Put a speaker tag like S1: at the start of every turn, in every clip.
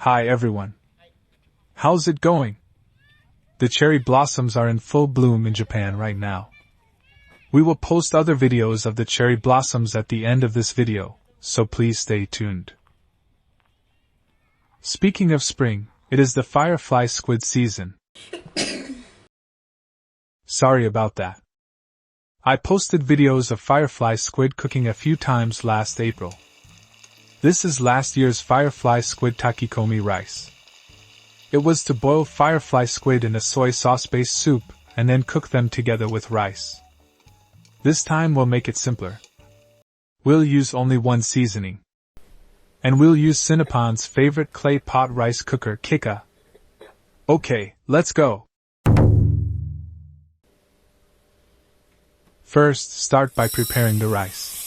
S1: Hi everyone. How's it going? The cherry blossoms are in full bloom in Japan right now. We will post other videos of the cherry blossoms at the end of this video, so please stay tuned. Speaking of spring, it is the Firefly Squid season. Sorry about that. I posted videos of Firefly Squid cooking a few times last April. This is last year's Firefly Squid takikomi rice. It was to boil Firefly Squid in a soy sauce-based soup and then cook them together with rice. This time we'll make it simpler. We'll use only one seasoning. And we'll use Sinapon's favorite clay pot rice cooker, Kika. Okay, let's go! First, start by preparing the rice.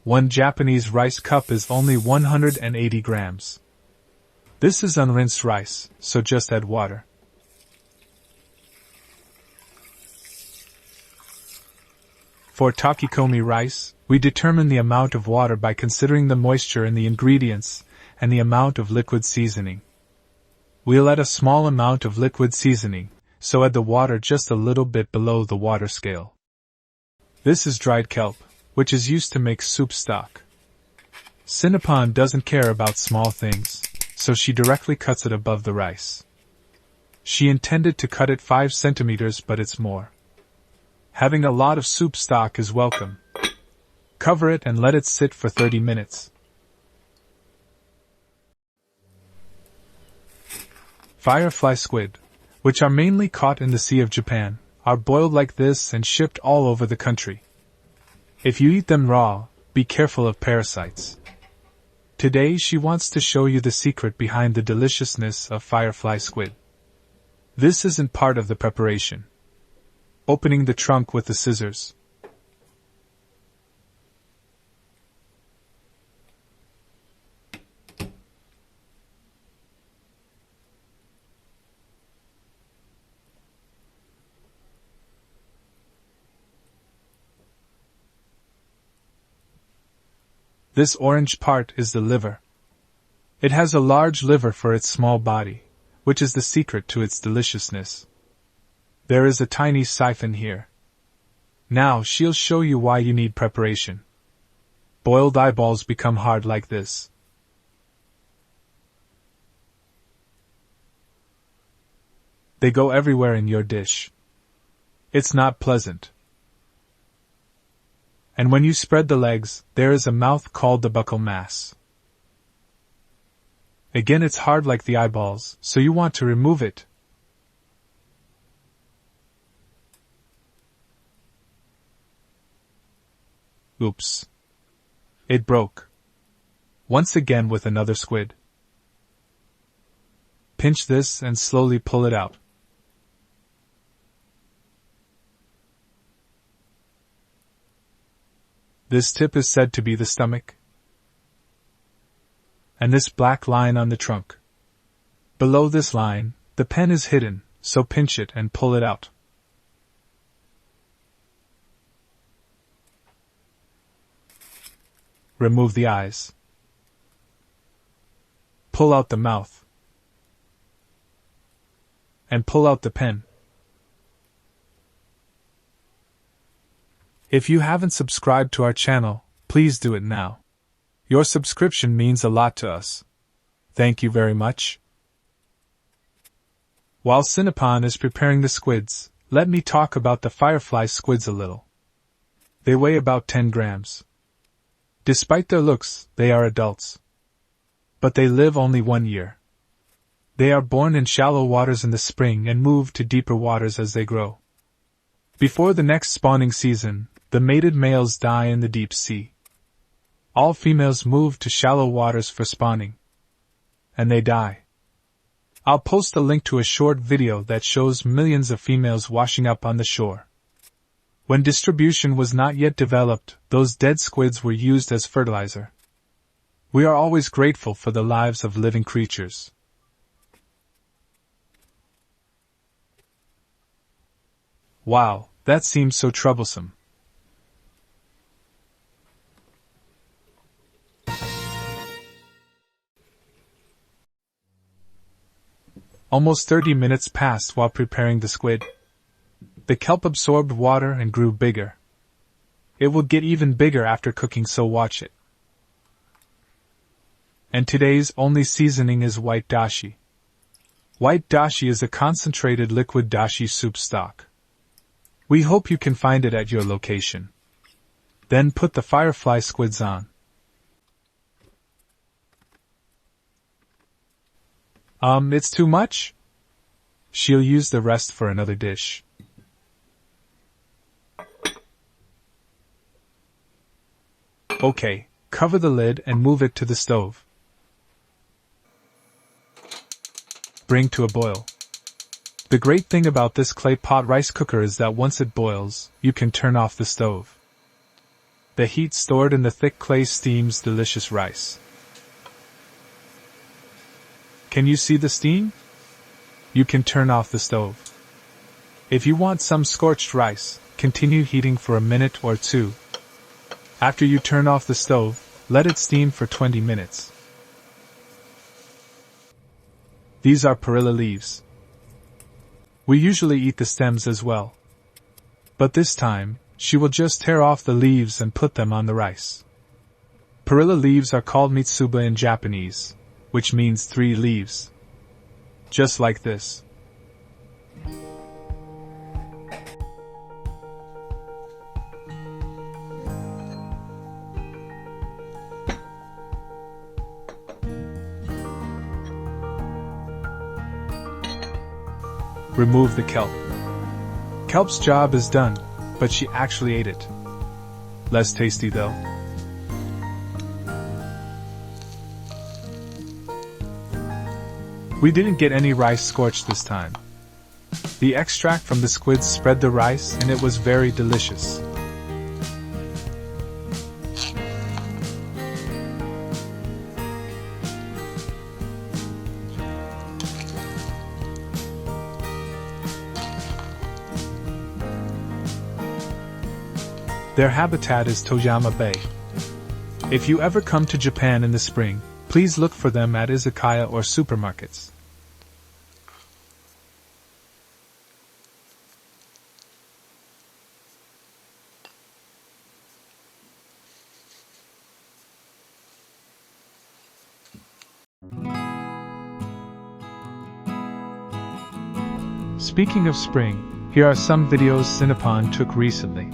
S1: 1 Japanese rice cup is only 180 grams. This is unrinsed rice, so just add water. For takikomi rice, we determine the amount of water by considering the moisture in the ingredients and the amount of liquid seasoning. We'll add a small amount of liquid seasoning, so add the water just a little bit below the water scale. This is dried kelp, which is used to make soup stock. Sinapon doesn't care about small things, so she directly cuts it above the rice. She intended to cut it 5 centimeters, but it's more. Having a lot of soup stock is welcome. Cover it and let it sit for 30 minutes. Firefly squid, which are mainly caught in the Sea of Japan, are boiled like this and shipped all over the country. If you eat them raw, be careful of parasites. Today she wants to show you the secret behind the deliciousness of Firefly squid. This isn't part of the preparation. Opening the trunk with the scissors. This orange part is the liver. It has a large liver for its small body, which is the secret to its deliciousness. There is a tiny siphon here. Now she'll show you why you need preparation. Boiled eyeballs become hard like this. They go everywhere in your dish. It's not pleasant. And when you spread the legs, there is a mouth called the buccal mass. Again, it's hard like the eyeballs, so you want to remove it. Oops. It broke. Once again with another squid. Pinch this and slowly pull it out. This tip is said to be the stomach. And this black line on the trunk. Below this line, the pen is hidden, so pinch it and pull it out. Remove the eyes. Pull out the mouth. And pull out the pen. If you haven't subscribed to our channel, please do it now. Your subscription means a lot to us. Thank you very much. While Sinapon is preparing the squids, let me talk about the Firefly squids a little. They weigh about 10 grams. Despite their looks, they are adults. But they live only 1 year. They are born in shallow waters in the spring and move to deeper waters as they grow. Before the next spawning season, the mated males die in the deep sea. All females move to shallow waters for spawning. And they die. I'll post a link to a short video that shows millions of females washing up on the shore. When distribution was not yet developed, those dead squids were used as fertilizer. We are always grateful for the lives of living creatures. Wow, that seems so troublesome. Almost 30 minutes passed while preparing the squid. The kelp absorbed water and grew bigger. It will get even bigger after cooking, so watch it. And today's only seasoning is white dashi. White dashi is a concentrated liquid dashi soup stock. We hope you can find it at your location. Then put the firefly squids on. It's too much? She'll use the rest for another dish. Okay, cover the lid and move it to the stove. Bring to a boil. The great thing about this clay pot rice cooker is that once it boils, you can turn off the stove. The heat stored in the thick clay steams delicious rice. Can you see the steam? You can turn off the stove. If you want some scorched rice, continue heating for a minute or two. After you turn off the stove, let it steam for 20 minutes. These are perilla leaves. We usually eat the stems as well. But this time, she will just tear off the leaves and put them on the rice. Perilla leaves are called mitsuba in Japanese, which means 3 leaves. Just like this. Remove the kelp. Kelp's job is done, but she actually ate it. Less tasty though. We didn't get any rice scorched this time. The extract from the squids spread the rice and it was very delicious. Their habitat is Tojama Bay. If you ever come to Japan in the spring, please look for them at izakaya or supermarkets. Speaking of spring, here are some videos Sinapon took recently.